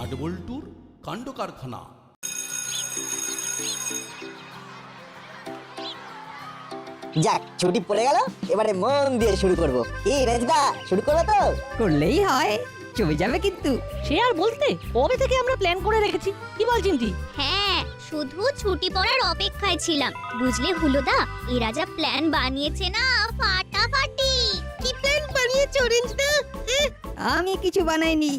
নাটবল্টুর কাণ্ড কারখানা। যাক, ছুটি পড়ে গেল, এবারে মন দিয়ে শুরু করব। কি রেজদা, শুরু করবো তো? করলেই হয়, চলে যাবে কিন্তু। সে আর বলতে, কবে থেকে আমরা প্ল্যান করে রেখেছি, কি বল চিন্তি? হ্যাঁ, শুধু ছুটি পড়ার অপেক্ষায় ছিলাম। বুঝলে হুলোদা, এরা যা প্ল্যান বানিয়েছে না, ফাটাফাটি। কি প্ল্যান বানিয়েছো রেঞ্জদা? আমি কিছু বানাইনি,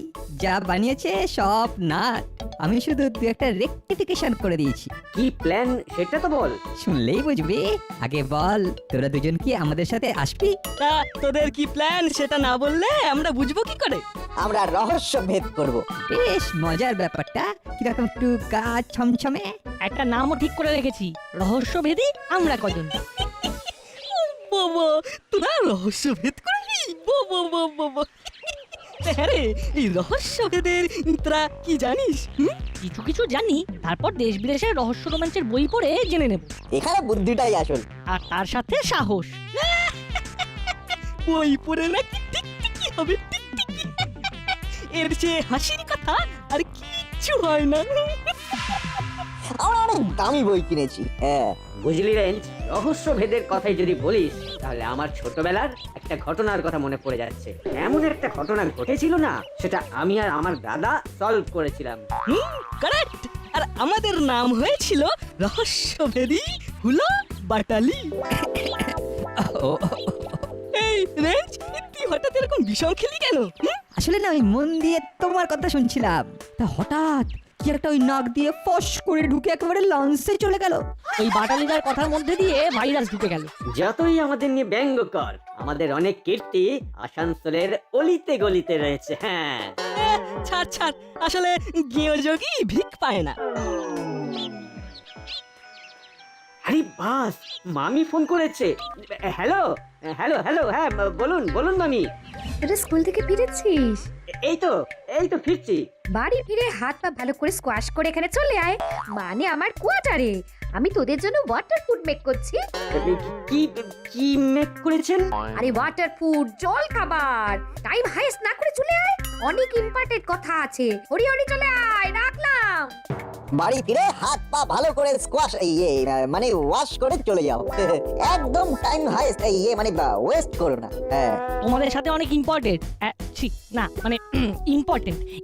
যা বানিয়েছে সব নাট। আমি শুধু দু একটা রেকটিফিকেশন করে দিয়েছি। কি প্ল্যান সেটা তো বল। শুনলেই বুঝবি। আগে বল, তোরা দুজন কি আমাদের সাথে আসবি? তা তোদের কি প্ল্যান সেটা না বললে আমরা বুঝবো কি করে? আমরা রহস্য ভেদ করব। বেশ মজার ব্যাপারটা, কিরকম একটু গা ছমছমে। একটা নামও ঠিক করে রেখেছি, রহস্যভেদী আমরা কজন। বাবা, তোরা রহস্যভেদ করবি? বাবা বাবা বাবা। হ্যাঁ রে, এই রহস্যভেদের তোরা কি জানিস? কিছু কিছু জানি, তারপর দেশ বিদেশের রহস্য রোমাঞ্চের বই পড়ে জেনে নেব। এখানে বুদ্ধিটাই আসল। আর তার সাথে সাহস। বই পড়ে নাকি টিকটিকি হবে, টিকটিকি। এর চেয়ে হাসির কথা আর কিচ্ছু হয় না। আমরা অনেক দামি বই কিনেছি। হ্যাঁ, বুঝলি রেঞ্জ, রহস্য ভেদের কথাই যদি বলিস তাহলে আমার ছোটবেলার একটা ঘটনার কথা মনে পড়ে যাচ্ছে। এমন একটা ঘটনা ঘটেছিল না, সেটা আমি আর আমার দাদা সলভ করেছিলাম। কারেক্ট। আর আমাদের নাম হয়েছিল রহস্যভেদী হুলো বাটালি। এই রেঞ্জ, তুই হঠাৎ এরকম বিষম খেলি কেন? আসলে না, ওই মন দিয়ে তোমার কথা শুনছিলাম, তা হঠাৎ কি একটা ওই নাক দিয়ে ফস করে ঢুকে একেবারে লঞ্চে চলে গেল। ওই বাটালিদার কথার মধ্যে দিয়ে ভাইরাস ঢুকে গেল। যতই আমাদের নিয়ে ব্যঙ্গ কর, আমাদের অনেক কীর্তি আসানসোলের অলিতে গলিতে রয়েছে। হ্যাঁ, ছাড় ছাড়, আসলে গেঁয়ো যোগী ভিক পায় না। আরে বাস, মামি ফোন করেছে। হ্যালো হ্যালো হ্যালো, হ্যাঁ বলুন বলুন মামি। তোরা স্কুল থেকে ফিরেছিস? এই তো ফিরছি। বাড়ি ফিরে হাত পা ভালো করে স্কোয়াশ করে এখানে চলে আয়, মানে আমার কোয়ার্টারে। আমি তোদের জন্য ওয়াটার ফুড মেক করছি। কি কি মেক করেছেন? আরে ওয়াটার ফুড, জল খাবার। টাইম হাইস্ট না করে চলে আয়, অনেক ইম্পর্টেন্ট কথা আছে। হরি হরি চলে আয়, রাখলাম। বাড়ি ফিরে হাত পা ভালো করে স্কোয়াশ মানে ওয়াশ করে চলে যাও। একদম টাইম হাইস্ট মানে ওয়েস্ট করো না। হ্যাঁ, তোমাদের সাথে অনেক ইম্পর্টেন্ট, না মানে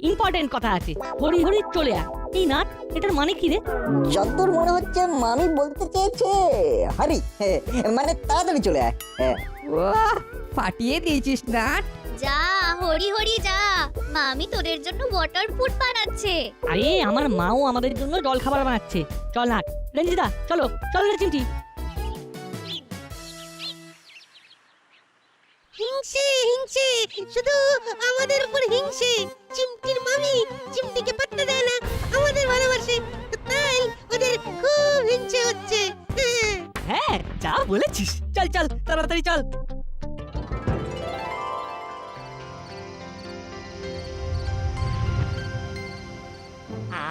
ইম্পর্টেন্ট কথা আছে। হরি হরি চলে আয়। এই নাট, এটার মানে কি রে? যতদূর মনে হচ্ছে মামি বলতে চেয়েছে হারি, মানে তাড়াতাড়ি চলে আয়। হ্যাঁ, ওহ, ফাটিয়ে দিয়েছিস নাট। যা হরি হরি যা, মামি তোদের জন্য ওয়াটার ফুড বানাচ্ছে। আরে আমার মাও আমাদের জন্য জল খাবার বানাচ্ছে। চল নাট, রঞ্জিতা চলো, চল রে চিমটি। হিংসে হিংসে, শুধু আমাদের উপর হিংসে। চিমটির মামি চিমটিকে পাত্তা দেয় না, আমাদের ভালোবাসে, তাই ওদের খুব হিংসে হচ্ছে। হ্যাঁ, যা বলেছিস। চল চল, তাড়াতাড়ি চল।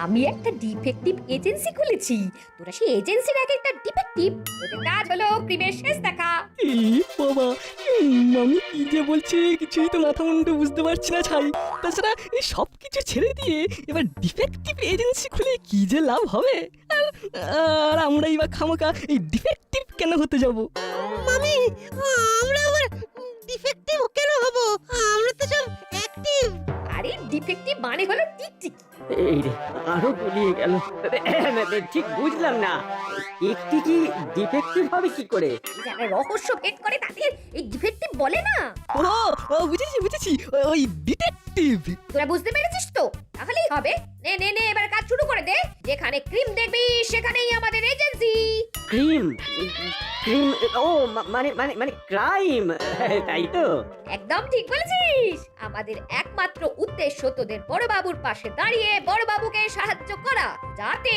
আমি একটা ডিফেক্টিভ এজেন্সি খুলেছি। তোরা সেই এজেন্সির এক একটা ডিফেক্টিভ। তোদের কাজ হলো ক্রিমের শেষ দেখা। এই বাবা, মামি কি যে বলছে কিছুই তো মাথা মুন্ডু বুঝতে পারছি না ছাই। তাছাড়া এই সব কিছু ছেড়ে দিয়ে এবার ডিফেক্টিভ এজেন্সি খুলে কি যে লাভ হবে? আর আমরাই বা খামোকা এই ডিফেক্টিভ কেন হতে যাব? মামি, আমরা আবার ডিফেক্টিভ কেন হব? আমরা তো সব অ্যাক্টিভ। আরে ডিফেক্টিভ মানে হলো টিকটিকি। এই রে, আরো গুলিয়ে গেল। ঠিক বুঝলাম না, একটি কি ডিফেক্টিভ হবে কি করে? যারা রহস্য ভেদ করে তাদের এই ডিফেক্টিভ বলে না। ও বুঝেছি, ওই ডিটেকটিভ। তোরা বুঝতে পেরেছিস তো? তাহলেই হবে। নে নে নে, এবার কাজ শুরু করে দে। যেখানে ক্রিম দেখবি সেখানেই আমাদের এজেন্সি। ক্রিম? ক্রিম? ও মানে ক্রাইম, তাই তো? একদম ঠিক বলেছিস। আমাদের একমাত্র উদ্দেশ্য তোদের বড়বাবুর পাশে দাঁড়িয়ে বড়বাবুকে সাহায্য করা, যাতে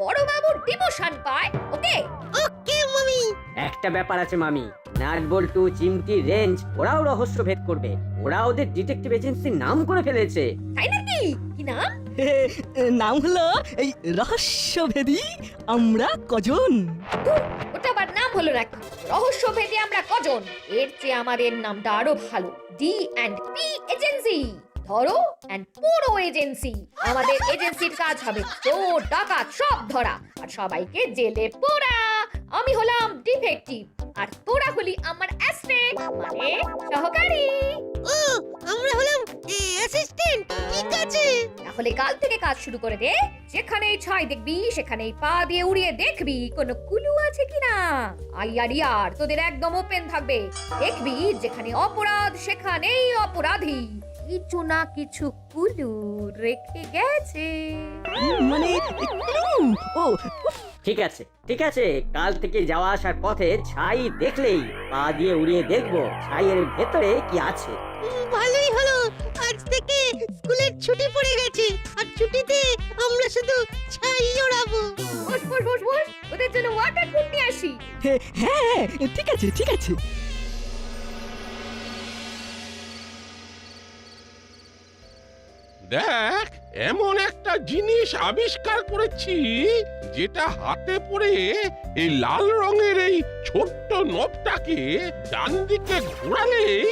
বড়বাবুর ডিমোশন পায়। ওকে ওকে মামি। একটা ব্যাপার আছে মামি, নাট বল্টু, চিমটি, রেঞ্জ ওরাও রহস্য ভেদ করবে। ওরা ওদের ডিটেকটিভ এজেন্সির নাম করে ফেলেছে। তাই নাকি? কি নাম? নাম হলো এই রহস্যভেদী আমরা কজন। ওটা আবার নাম হলো নাকি? রহস্য ভেদে আমরা কজন। এর চেয়ে আমাদের নামটা আরো ভালো, D&P এজেন্সি। ধরো অ্যান্ড পুরো এজেন্সি। আমাদের এজেন্সির কাজ হবে চোর ডাকাত সব ধরা আর সবাইকে জেলে পোড়া। আমি হলাম ডিটেকটিভ আর তোরা হলি আমার অ্যাসিস্ট্যান্ট মানে সহকারী। ও আমরা হলাম অ্যাসিস্ট্যান্ট, ঠিক আছে। তাহলে কাল থেকে কাজ শুরু করে দে। যেখানেই ছাই দেখবি সেখানেই পা দিয়ে উড়িয়ে দেখবি কোনো কুলু আছে কিনা। আইয়ার তোদের একদম ওপেন থাকবে। দেখবি যেখানে অপরাধ সেখানেই অপরাধী কিছু না কিছু কুলু রেখে গেছে। মানে ও ঠিক আছে ঠিক আছে, কাল থেকে যাওয়া আসার পথে ছাই দেখলেই পা দিয়ে উড়িয়ে দেখবো ছাইয়ের ভেতরে কি আছে। ভালোই হলো, আজ থেকে স্কুলের ছুটি পড়ে গেছে আর ছুটিতে আমরা শুধু ছাই ওড়াবো। বস বস বস বস, ওদের জন্য ওয়াটার প্রুফ নিয়ে আসি। হ্যাঁ ঠিক আছে ঠিক আছে। দেখ, এমন একটা জিনিস আবিষ্কার করেছি যেটা হাতে পড়ে এই লাল রঙের এই ছোট্ট নবটাকে ডান দিকে ঘোরালেই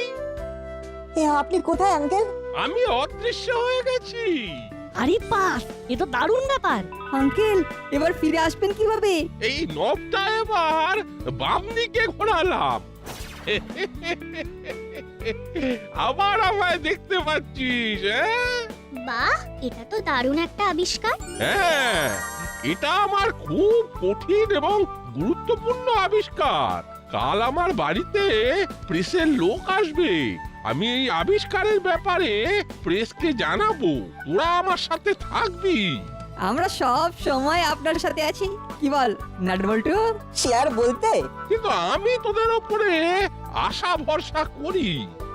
আপনি কোথায় আঙ্কেল? আমি অদৃশ্য হয়ে গেছি। আরে পাস, এ তো দারুণ ব্যাপার। আঙ্কেল এবার ফিরে আসবেন কিভাবে? এই নবটা এবার বাম দিকে ঘোরালাম। আবার আমায় দেখতে পাচ্ছিস? বাহ, এটা তো দারুণ একটা আবিষ্কার। হ্যাঁ, এটা আমার খুব কঠিন এবং গুরুত্বপূর্ণ আবিষ্কার। কাল আমার বাড়িতে প্রেসের লোক আসবে। আমি এই আবিষ্কারের ব্যাপারে প্রেসকে জানাবো। তোরা আমার সাথে থাকবি। আমরা সব সময় আপনার সাথে আছি। কি বল নাটবল্টু? শেয়ার বলতে কিন্তু আমি তোদের ওপরে আশা ভরসা করি।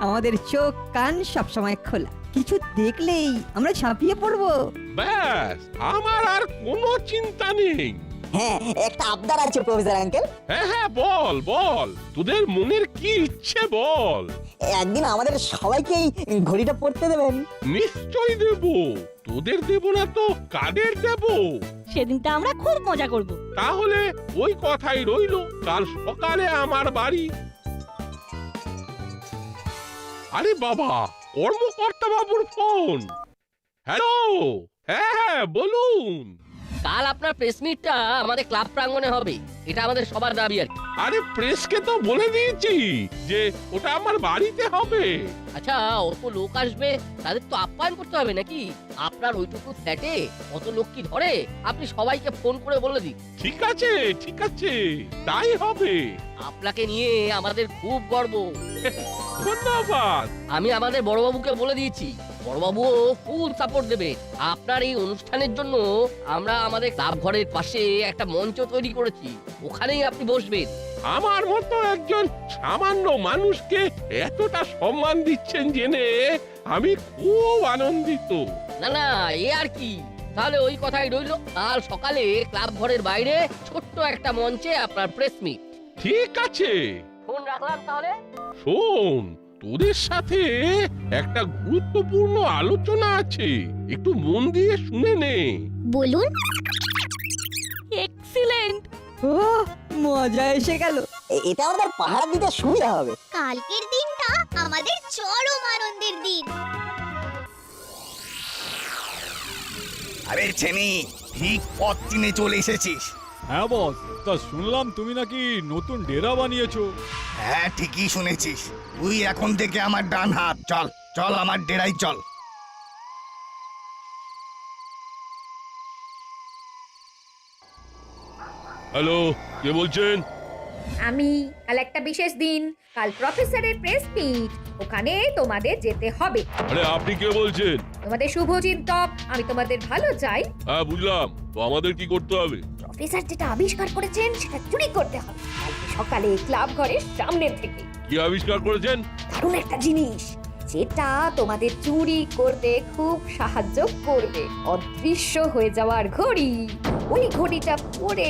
আমাদের চোখ কান সব সময় খোলা, কিছু দেখলেই আমরা ছাপিয়ে পড়বো। ব্যাস, আমার আর কোনো চিন্তা নেই। হ্যাঁ, একটা আবদার আছে প্রফেসর আঙ্কেল। হ্যাঁ হ্যাঁ, বল বল, তোদের মনের কি ইচ্ছে বল। একদিন আমাদের সবাইকেই ঘড়িটা পড়তে দেবেন। নিশ্চয়ই দেব। তোদের দেব না তো কাদের দেব? সেদিনটা আমরা খুব মজা করব। তাহলে ওই কথাই রইলো, কাল সকালে আমার বাড়ি। আরে বাবা, কর্মকর্তা বাবুর ফোন। হ্যালো, হ্যাঁ বলুন। কাল আপনার প্রেস মিটটা আমাদের ক্লাব প্রাঙ্গণে হবে, এটা আমাদের সবার দাবি আর কি। আরে প্রেসকে তো বলে দিয়েছি যে ওটা আমার বাড়িতে হবে। আচ্ছা, অত লোক আসবে, তাদের তো আপ্যায়ন করতে হবে নাকি? আপনার ওইটুকু ফ্ল্যাটে অত লোক কি ধরে? আপনি সবাইকে ফোন করে বলে দিন। ঠিক আছে ঠিক আছে, তাই হবে। আপনাকে নিয়ে আমাদের খুব গর্ব। ধন্যবাদ। আমি আমাদের বড়বাবুকে বলে দিয়েছি, বড়বাবুও ফুল সাপোর্ট দেবে। আপনার এই অনুষ্ঠানের জন্য আমরা আমাদের ক্লাব ঘরের পাশে একটা মঞ্চ তৈরি করেছি, ওখানেই আপনি বসবেন। আমার মতো একজন সামান্য মানুষকে এতটা সম্মান দিচ্ছেন জেনে আমি খুব আনন্দিত। না না, এ আর কি। তাহলে ওই কথাই রইলো, কাল সকালে ক্লাব ঘরের বাইরে ছোট্ট একটা মঞ্চে আপনার প্রেস মিট। ঠিক আছে, ফোন রাখলাম তাহলে। শোন, তোদের সাথে একটা গুরুত্বপূর্ণ আলোচনা আছে, একটু মন দিয়ে শুনে নে। বলুন। এক্সিলেন্ট। ও মজা এসে গেল। এটা আমাদের পাহারা দিতে সুবিধা হবে। কালকের দিনটা আমাদের চরম আনন্দের দিন। আরে ছেনি, ঠিক পথ চিনে চলে এসেছিস। হ্যাঁ বস, তা শুনলাম তুমি নাকি নতুন ডেরা বানিয়েছো। হ্যাঁ ঠিকই শুনেছিস। তুই এখন থেকে আমার ডান হাত। চল চল আমার ডেরাই চল। হ্যালো, কে বলছেন? আমি। কাল একটা বিশেষ দিন, কাল প্রফেসরের প্রেস মিট, ওখানে তোমাদের যেতে হবে। আরে আপনি কে বলছেন? তোমাদের শুভচিন্তক, আমি তোমাদের ভালো চাই। হ্যাঁ বুঝলাম, তো আমাদের কি করতে হবে? প্রফেসর যেটা আবিষ্কার করেছেন সেটা চুরি করতে হবে কালকে সকালে ক্লাব ঘরের সামনে থেকে। কি আবিষ্কার করেছেন? দারুণ একটা জিনিস, যেটা তোমাদের চুরি করতে খুব সাহায্য করবে। অদৃশ্য হয়ে যাওয়ার ঘড়ি। ওই ঘড়িটা পরে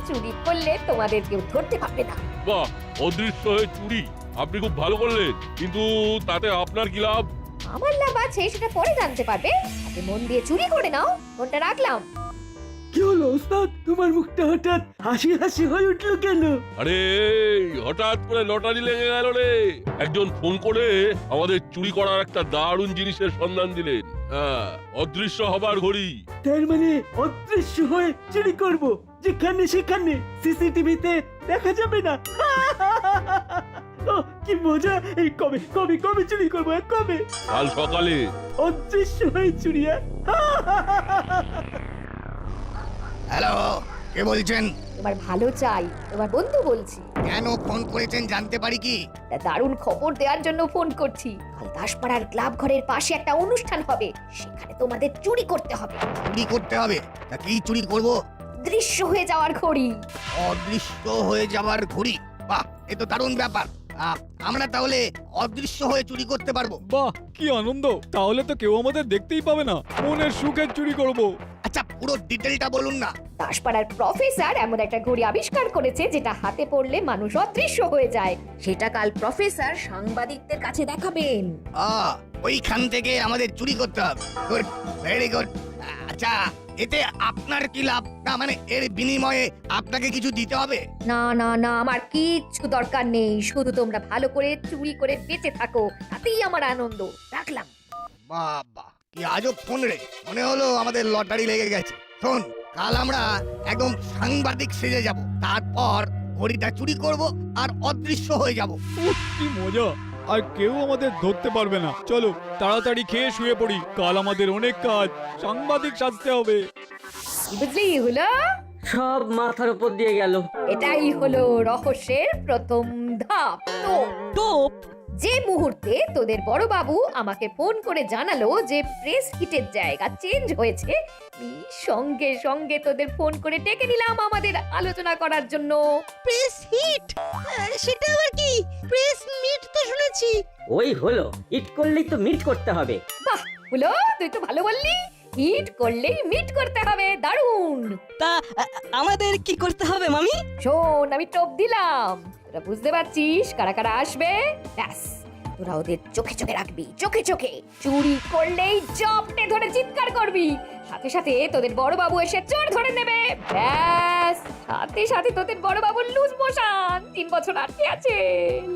চুরি করলে তোমাদের কেউ ধরতে পারবে না। বাহ, অদৃশ্য হয়ে চুরি! আপনি খুব ভালো করলেন, কিন্তু তাতে আপনার কি লাভ? আমার লাভ আছে সেটা পরে জানতে পারবে। আগে মন দিয়ে চুরি করে নাও। ফোনটা রাখলাম। কি হলো ওস্তাদ, তোমার মুখটা হঠাৎ হাসি হাসি হয়ে উঠলো কেন? আরে হঠাৎ করে লটারি লেগে গেল রে। একজন ফোন করে আমাদের চুরি করার একটা দারুণ জিনিসের সন্ধান দিলেন। হ্যাঁ, অদৃশ্য হবার ঘড়ি। তার মানে অদৃশ্য হয়ে চুরি করব, যেখানে সেখানে সিসিটিভিতে দেখা যাবে না। ও কি মজা! এই কবে কবে কবে চুরি করবো, কবে? কাল সকালে। অদৃশ্য হয়ে চুরি? হ্যালো, কে বলছেন? তোমার ভালো চাই, তোমার বন্ধু বলছি। কেন ফোন করেছেন জানতে পারি কি? তা দারুণ খবর দেওয়ার জন্য ফোন করছি। কাল দাসপাড়ার ক্লাব ঘরের পাশে একটা অনুষ্ঠান হবে, সেখানে তোমাদের চুরি করতে হবে। চুরি করতে হবে? তা কি চুরি করব? দৃশ্য হয়ে যাওয়ার ঘড়ি। অদৃশ্য হয়ে যাওয়ার ঘড়ি? বাহ, এ তো দারুণ ব্যাপার। আমরা তাহলে অদৃশ্য হয়ে চুরি করতে পারবো। বাহ, কি আনন্দ! তাহলে তো কেউ আমাদের দেখতেই পাবে না, মনের সুখে চুরি করব। আচ্ছা, পুরো ডিটেলটা বলুন না। দাসপাড়ার প্রফেসর এমন একটা ঘড়ি আবিষ্কার করেছে যেটা হাতে পড়লে মানুষ অদৃশ্য হয়ে যায়। সেটা কাল প্রফেসর সাংবাদিকদের কাছে দেখাবেন। ওইখান থেকে আমাদের চুরি করতে হবে। Good, very good. আচ্ছা, এতে আপনার কি লাভ? না মানে এর বিনিময়ে আপনাকে কিছু দিতে হবে? না না না, আমার কিচ্ছু দরকার নেই, শুধু তোমরা ভালো করে চুরি করে বেঁচে থাকো, তাতেই আমার আনন্দ। রাখলাম। বাবা, কি আজব ফোন রে! মনে হলো আমাদের লটারি লেগে গেছে। শোন, কাল আমরা একদম সাংবাদিক সেজে যাব, তারপর ঘড়িটা চুরি করব আর অদৃশ্য হয়ে যাব। কি মজা! আর কেউ আমাদের ধরতে পারবে না। চলো তাড়াতাড়ি খেয়ে শুয়ে পড়ি, কাল আমাদের অনেক কাজ, সাংবাদিক সাজতে হবে। বুঝলি হলো? সব মাথার উপর দিয়ে গেল। এটাই হলো রহস্যের প্রথম ধাপ। টোপ যে মুহূর্তে তোদের বড় বাবু আমাকে ফোন করে জানালো যে প্রেস হিটের জায়গা চেঞ্জ হয়েছে, আমি সঙ্গে সঙ্গে তোদের ফোন করে ডেকে নিলাম আমাদের আলোচনা করার জন্য। Press hit? সেটা আবার কি? প্রেস মিট তো শুনেছি। ওই হলো, ইট করলেই তো মিট করতে হবে। বাহ হলো, তুই তো ভালো বললি। হিট করলেই মিট করতে হবে, দারুণ। তা আমাদের কি করতে হবে মামি? শোন, আমি টোপ দিলাম, তোরা বুঝতে পারছিস কারা কারা আসবে? ব্যাস, তোরা ওদের চোখে চোখে রাখবি, চোখে চোখে। চুরি করলেই জপটে ধরে চিৎকার করবি, সাথে সাথে তোদের বড় বাবু এসে চোর ধরে নেবে। ব্যাস, সাথে সাথে তোদের বড় বাবু লুজ মোশন, 3 বছর আটকে আছে,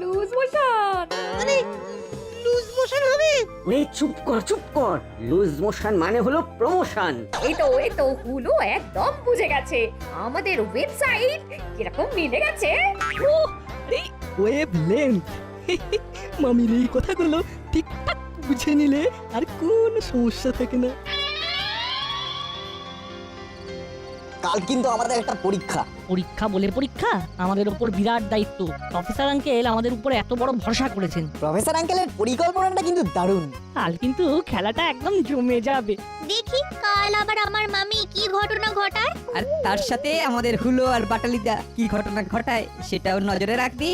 লুজ মোশন। মানে লুজ মোশন হবে? ওই চুপ কর, চুপ কর। লুজ মোশন মানে হলো প্রমোশন। এই তো হুলো একদম বুঝে গেছে। আমাদের ওয়েবসাইট কিরকম মিলে গেছে। এই ওয়েব লেন্থ। মামির এই কথাগুলো ঠিকঠাক বুঝে নিলে আর কোনো সমস্যা থাকে না। কাল কিন্তু আমাদের একটা পরীক্ষা। পরীক্ষা বলে পরীক্ষা, আমাদের উপর বিরাট দায়িত্ব। প্রফেসর আঙ্কেল আমাদের উপরে এত বড় ভরসা করেছেন। প্রফেসর আঙ্কেলের পরিকল্পনাটা কিন্তু দারুণ। কাল কিন্তু খেলাটা একদম জমে যাবে। দেখি কাল আবার আমার মামি কি ঘটনা ঘটায়। আর তার সাথে আমাদের হুলো আর বাটালিদা কি ঘটনা ঘটায় সেটাও নজরে রাখবি।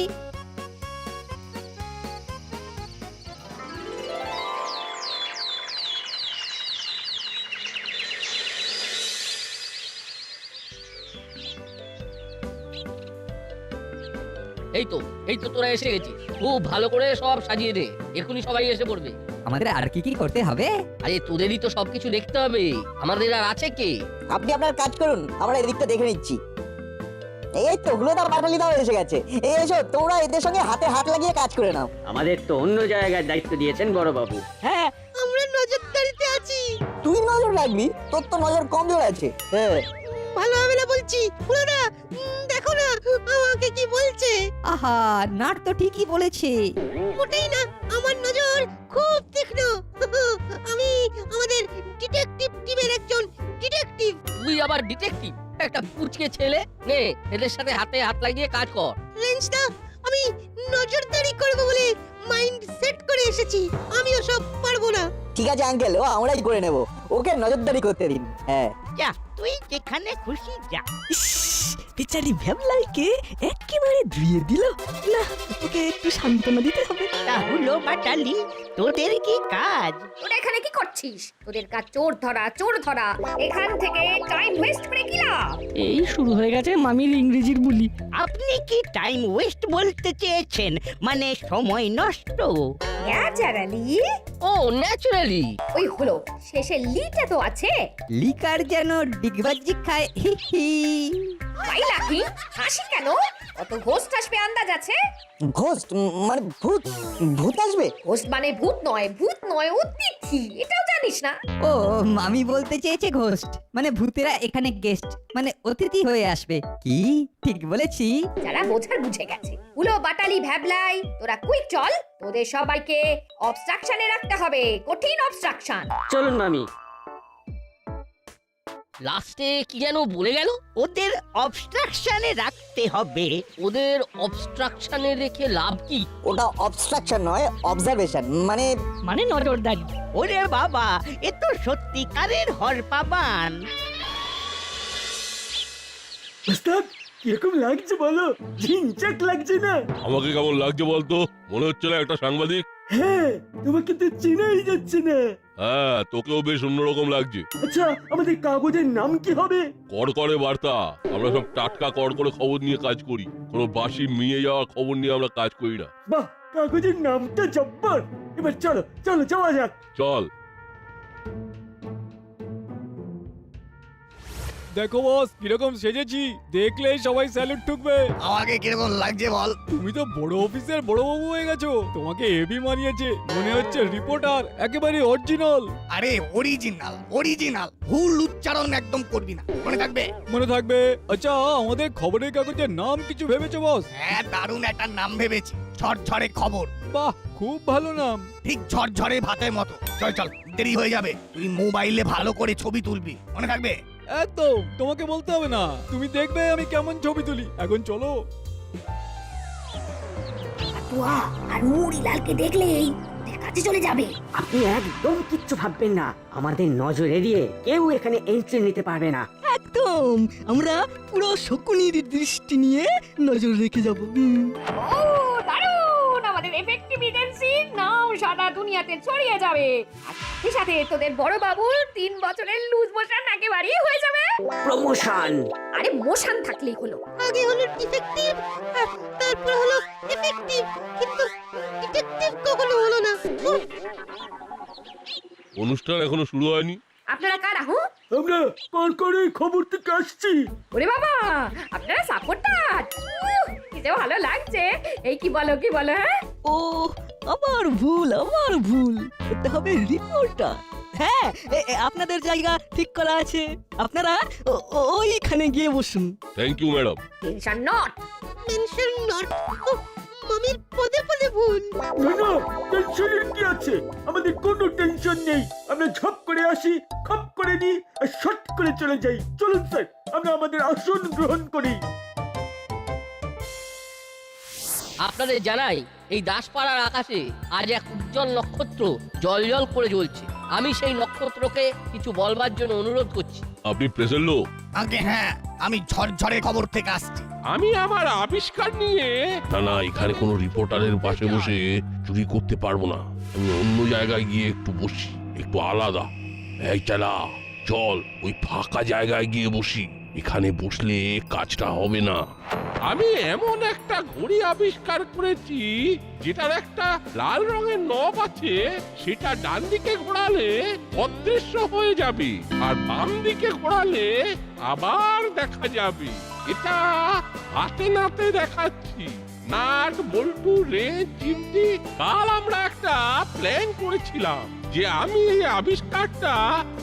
এই তো তোরা এসে গেছিস। খুব ভালো করে সব সাজিয়ে দে, এখনই সবাই এসে পড়বে। আমাদের আর কি কি করতে হবে? আরে তোদেরই তো সবকিছু দেখতে হবে, আমাদের আর আছে কে? আপনি আপনার কাজ করুন, আমরা এদিকটা দেখে নিচ্ছি। এই তো হুলোদা বাটালিদাও এসে গেছে। এই এসো, তোমরা এদের সঙ্গে হাতে হাত লাগিয়ে কাজ করে নাও। আমাদের তো অন্য জায়গায় দায়িত্ব দিয়েছেন বড় বাবু। হ্যাঁ, আমরা নজরদারিতে আছি। তুই নজর রাখবি, তোর তো নজর কমজোর আছে। হ্যাঁ, ভালো হবে না বলছি। পুরোটা দেখো না আমাকে কি বলছে। আহা, নাট তো ঠিকই বলেছে। মোটেই না, আমার নজর খুব তীক্ষ্ণ। আমি আমাদের ডিটেকটিভ টিমের একজন ডিটেকটিভ। তুই আবার ডিটেকটিভ? একটা পুচকে ছেলে। নে, এদের সাথে হাতে হাত লাগিয়ে কাজ কর। রেঞ্জদা, আমি নজরদারি করব বলে মাইন্ড সেট করে এসেছি। আমি ওসব পারবো না। ঠিক আছে আঙ্কেল, ও আমরাই করে নেব, ওকে নজরদারি করতে দিন। হ্যাঁ, যা, তুই যেখানে খুশি যা। ইস, বেচারি ভ্যাবলাইকে একেবারে ধুয়ে দিল। না, ওকে একটু সান্ত্বনা দিতে হবে। তাহলে বাটালি তোদের কি কাজ? তোরা এখানে কি করছিস? তোদের কাজ চোর ধরা। এখান থেকে টাইম ওয়েস্ট করে কি লাভ? এই শুরু হয়ে গেছে মামির ইংরেজির বুলি। আপনি কি টাইম ওয়েস্ট বলতে চেয়েছেন? মানে সময় নষ্ট? ন্যাচারালি। ও ন্যাচারালি। ওই হলো, শেষে লিটা তো আছে। লিকার যেন ডিগবাজি খায়, হি হি। তাই নাকি? হাসি কেন? কত ঘোস্ট আসবে আন্দাজ আছে? ঘোস্ট মানে ভূত? ভূত আসবে? ঘোস্ট মানে ভূত নয় অতিথি। এটাও জানিস না? ও মামি বলতে চেয়েছে ঘোস্ট মানে ভূতেরা এখানে গেস্ট মানে অতিথি হয়ে আসবে। কি ঠিক বলেছি? যারা বোঝার বুঝে গেছে। উলো বাটালি ভ্যাবলাই, তোরা কুইক চল। তোদের সবাইকে অবস্ট্রাকশনে রাখতে হবে, কঠিন অবস্ট্রাকশন। চলুন মামি। লাস্টে কি যেন বলে গেল? ওদের অবস্ট্রাকশনে রাখতে হবে। ওদের অবস্ট্রাকশনে রেখে লাভ কি? ওটা অবস্ট্রাকশন নয়, অবজারভেশন মানে নজরদারি। ওরে বাবা, এ তো সত্যিকারের হরপাবান। ওস্তাদ কিরকম লাগছে বলো? ঝিনচাক লাগছে না? আমাকে কেমন লাগছে বলতো? মনে হচ্ছে না একটা সাংবাদিক? হ্যাঁ, তোমাকে তো চেনাই যাচ্ছে না। হ্যাঁ, তোকেও বেশ অন্যরকম লাগছে। আচ্ছা, আমাদের কাগজের নাম কি হবে? কড়কড়ে বার্তা। আমরা সব টাটকা কড়কড়ে খবর নিয়ে কাজ করি, কোনো বাসি মিয়ে যাওয়ার খবর নিয়ে আমরা কাজ করি না। বাহ, কাগজের নামটা জব্বর। এবার চলো চলো যাওয়া যাক। চল। দেখো বস, কিরকম সেজেছি, দেখলেই সবাই স্যালুট ঠুকবে। আমাকে কিরকম লাগছে বল? তুমি তো বড় অফিসের বড় বাবু হয়ে গেছো, তোমাকে হেভি মানিয়েছে। মনে হচ্ছে রিপোর্টার, একেবারে অরিজিনাল। আরে অরিজিনাল, ভুল উচ্চারণ একদম করবি না, মনে থাকবে? মনে থাকবে। আচ্ছা, আমাদের খবরের কাগজের নাম কিছু ভেবেছো বস? হ্যাঁ, দারুণ একটা নাম ভেবেছি, ঝরঝরে খবর। বাহ, খুব ভালো নাম। ঠিক ঝরঝরে ভাতের মতো। চল চল, দেরি হয়ে যাবে। তুই মোবাইলে ভালো করে ছবি তুলবি, মনে থাকবে? একদম, তোমাকে বলতে হবে না, তুমি দেখবে আমি কেমন ছবি তুলি। এখন চলো। আর মুড়িলালকে দেখলেই ওদের কাছে চলে যাবে। আপনি একদম কিচ্ছু ভাববেন না, আমাদের নজর এড়িয়ে কেউ এখানে এন্ট্রি নিতে পারবে না। একদম, আমরা পুরো শকুনির দৃষ্টি নিয়ে নজর রেখে যাব। ও দারুণ! আমাদের এফেক্টিভ এজেন্সির নাম সারা দুনিয়াতে ছড়িয়ে যাবে। আর সাথে সাথে তোদের বড় বাবুর 3 বছরের লুজ মোশন একেবারেই হয়ে যাবে। প্রমোশন। আরে মোশন থাকলেই হলো। আগে হলো ডিটেকটিভ, তারপর হলো এফেক্টিভ, কিন্তু ডিটেকটিভ কখনো হলো না। অনুষ্ঠান এখনো শুরু হয়নি। আপনারা কারা? হুঁ, আমরা কড়কড়ে খবর থেকে আসছি। ওরে বাবা, আপনারা সাপোর্টার। কি যে ভালো লাগছে। এই কি বলো হ্যাঁ? ও আমার ভুল। এটা হবে রিপোর্টার। হ্যাঁ, আপনাদের জায়গা ঠিক করা আছে, আপনারা ওইখানে গিয়ে বসুন। Thank you madam. Tension not. Mention not. মামির পদে পদে ভুল। না না, টেনশনের কি আছে? আমাদের কোনো টেনশন নেই। আমরা ঝপ করে আসি, খপ করে নিই আর শট করে চলে যাই। চলুন স্যার, আমরা আমাদের আসন গ্রহণ করি। আপনাদের জানাই, এই দাসপাড়ার আকাশে আজ এক উজ্জ্বল নক্ষত্র জল করে জ্বলছে। আমি সেই নক্ষত্রকে কিছু বলবার জন্য অনুরোধ করছি। আপনি প্রেসের লোক? আগে হ্যাঁ, আমি ঝরঝরে খবর থেকে আসছি। আমি আমার আবিষ্কার নিয়ে না, এখানে কোনো রিপোর্টারের পাশে বসে চুরি করতে পারবো না। আমি অন্য জায়গায় গিয়ে একটু বসি, একটু আলাদা। এই চালা, চল ওই ফাঁকা জায়গায় গিয়ে বসি। এখানে বসলে কাজটা হবে না। আমি এমন একটা ঘড়ি আবিষ্কার করেছি যেটার একটা লাল রঙের নব আছে। সেটা ডান দিকে ঘোরালে অদৃশ্য হয়ে যাবে, আর বাম দিকে ঘোরালে আবার দেখা যাবে। এটা হাতে নাতে দেখাচ্ছি। নাট, বল্টু, রে, চিমটি। কাল আমরা একটা প্ল্যান করেছিলাম যে আমি এই আবিষ্কারটা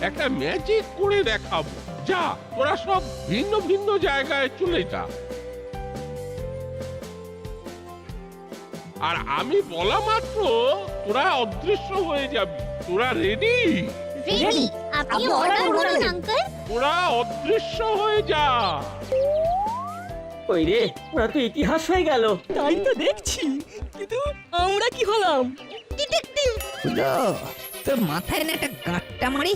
একটা ম্যাজিক করে দেখাবো। যা, তোরা সব ভিন্ন ভিন্ন জায়গায় চলে যা। আর আমি বলা মাত্র তোরা অদৃশ্য হয়ে যাবি। তোরা রেডি? রেডি। আপনি অর্ডার করুন আঙ্কেল। তোরা অদৃশ্য হয়ে যা। ওই রে, ওরা তো ইতিহাস হয়ে গেল। তাই তো দেখছি, কিন্তু আমরা কি হলাম? ডিটেকটিভ। তোর মাথায় না একটা গাঁটটা মারি।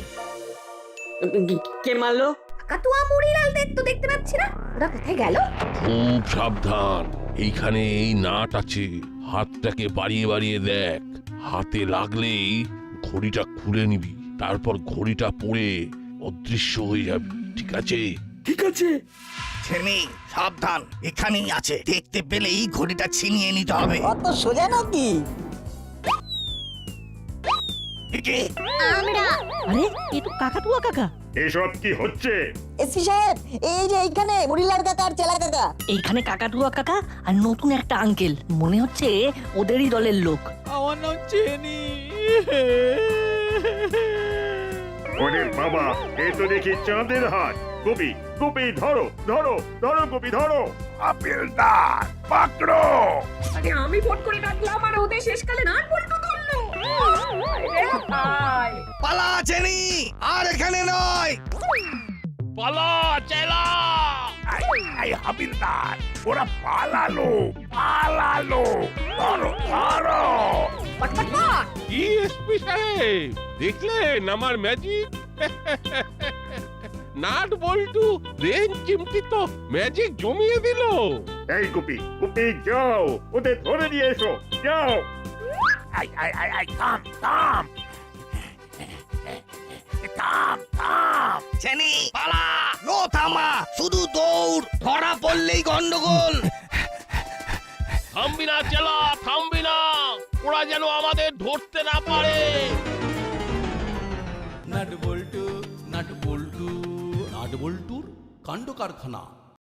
কে মারলো? কাকাতুয়া মুড়িলালদের তো দেখতে পাচ্ছি না, ওরা কোথায় গেল? খুব সাবধান, এইখানে এই নাট আছে, হাতটাকে বাড়িয়ে বাড়িয়ে দেখ, হাতে লাগলেই ঘড়িটা খুলে নিবি, তারপর ঘড়িটা পড়ে অদৃশ্য হয়ে যাবে, ঠিক আছে? ঠিক আছে। ছেনি সাবধান, এখানেই আছে, দেখতে পেলেই ঘড়িটা ছিনিয়ে নিতে হবে। অত সোজা নাকি? কে? আমরা আরে এ তো কাকাতুয়া কাকা। এসব কি হচ্ছে? এসপি সাহেব, এই যে এইখানে মুড়িলাল কাকা আর চেলা কাকা। এইখানে কাকাতুয়া কাকা আর নতুন একটা আঙ্কেল, মনে হচ্ছে ওদেরই দলের লোক। আমার নাম চেনি। ওরে বাবা, এ তো দেখি চাঁদের হাট। গোপী, গোপী ধরো ধরো ধরো, গোপী ধরো। আপেলদার পাকড়ো। আরে আমি ফোন করে ডাকলাম আর ওদের শেষকালে নাট বল্টু ধরলো। পালা ছেনি, আর এখানে নয়। পালা চেলা। এই হাবিলদার, ওরা পালালো পালালো, ধরো ধরো। কি এসপি সাহেব, দেখলেন আমার ম্যাজিক? নাট বল্টু রেঞ্জ চিমটি তো ম্যাজিক জমিয়ে দিল। এই গোপী, গোপী যাও, ওদের ধরে নিয়ে এসো, যাও। আই আই আই আই, থাম থাম থাম থাম। ছেনি পালা, নো থামা, শুধু দৌড়, ধরা পড়লেই গন্ডগোল। থামবি না চেলা, থামবি না, ওরা যেন আমাদের ধরতে না পারে। নাট বল্টু, নাট বল্টু, নাট বল্টুর কাণ্ড কারখানা।